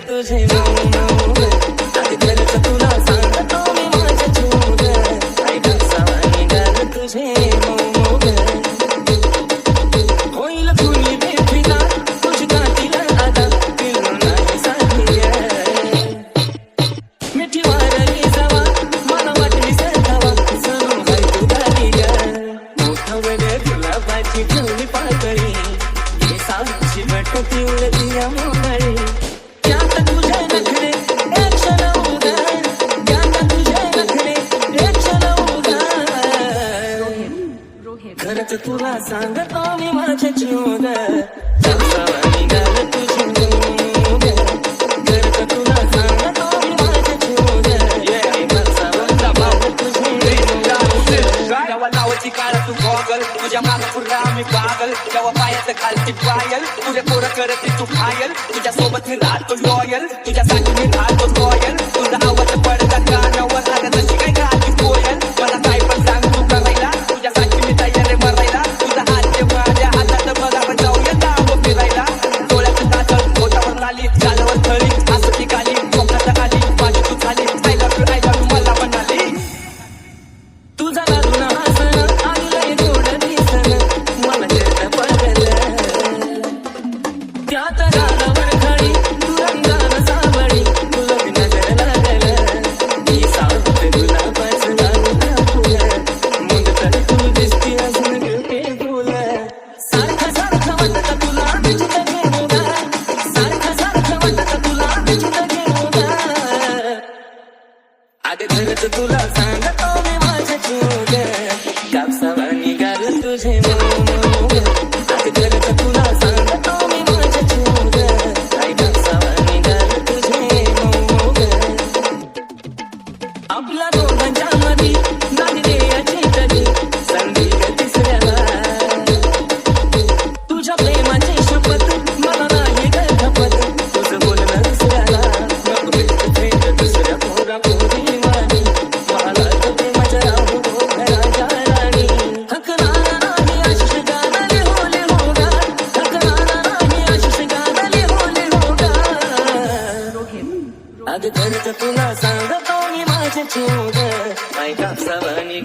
तुझे मऊ आधी घरचं तुला सांगतो मी माझ्या चूग आई कापसावानी गाल तुझे मऊ होईल कुणी बेफिदा तुझी काठीला आदा पिलो नाही साधी मिठी वारली जावा मला वाटली सतावा जणू हाय तू झाली मोठा वगैरे गुलाबाची ठेवली पाकळी हे साक्षी भटती उडती या मोगळी त्यात तुझे नखरे एक क्षण उगार त्यात तुझे नखरे एक क्षण उगार खरंच तुला सांगतो मी माझ्या जीवग कापसावानी गाल तुझी मूग खरंच तुला सांगतो मी माझ्या जीवग कापसावानी गाल तुझी जेव्हा नावाची काळ तू गॉगल तुझ्या मागं पुन्हा मी पागल जेव्हा पायाचं खालची पायल तुझे पोरं करते तू घायल तुझ्या सोबत मी राहतो लॉयल तुझ्यासाठी मी राहतो लॉयल तुझा आवाज पडता कानावर लागत अशी काय घालती कोयल मला काय पण सांग तू करायला तुझ्यासाठी मी तयार आहे मरायला तुझा हात माझ्या हातात बघा आपण जाऊया दाव फिरायला डोळ्याचं काजळ पोटावर लाली गालावर थळी हसती गाली कोकणात आली माझी तू झाली आय लव्ह यू मला म्हणाली तुझा लागून हसन आणि लय गोड दिसन मला जेत पडलं त्यात गालावर खडी तू रंगान सावळी तू लग्न लागलं ही सावत गुलाबाचं लागून फुलं मग तर तू दिसती अजून ब्युटिफुल सारखं सारखं वाटतं तुला तुझं घेऊन सारखं सारखं वाटतं तुला तुझं घेऊन आधी घरचं तुला सांगतो मी माझ्या चूग कापसावानी गाल तुझे मऊ आधी घरचं तुला सांगतो मी माझ्या चूग आई कापसावानी गाल तुझे मऊ आपल्या दोघांच्या मधी नाही द्यायची कधी संधी तिसऱ्याला तुझ्या प्रेमाची शपथ मला नाही खपत तुझं बोलणं दुसऱ्याला नको भेट दुसऱ्या पोरा पोरी मानी मला तुझे माझ्या राहू घराच्या राणी हकनारा नाही आशिष गाणाले होले होगा हकनारा नाही आशिष गाणाले होले होगा आधी घरचं तुला सांगतो मी माझ्या चूग आई कापसावानी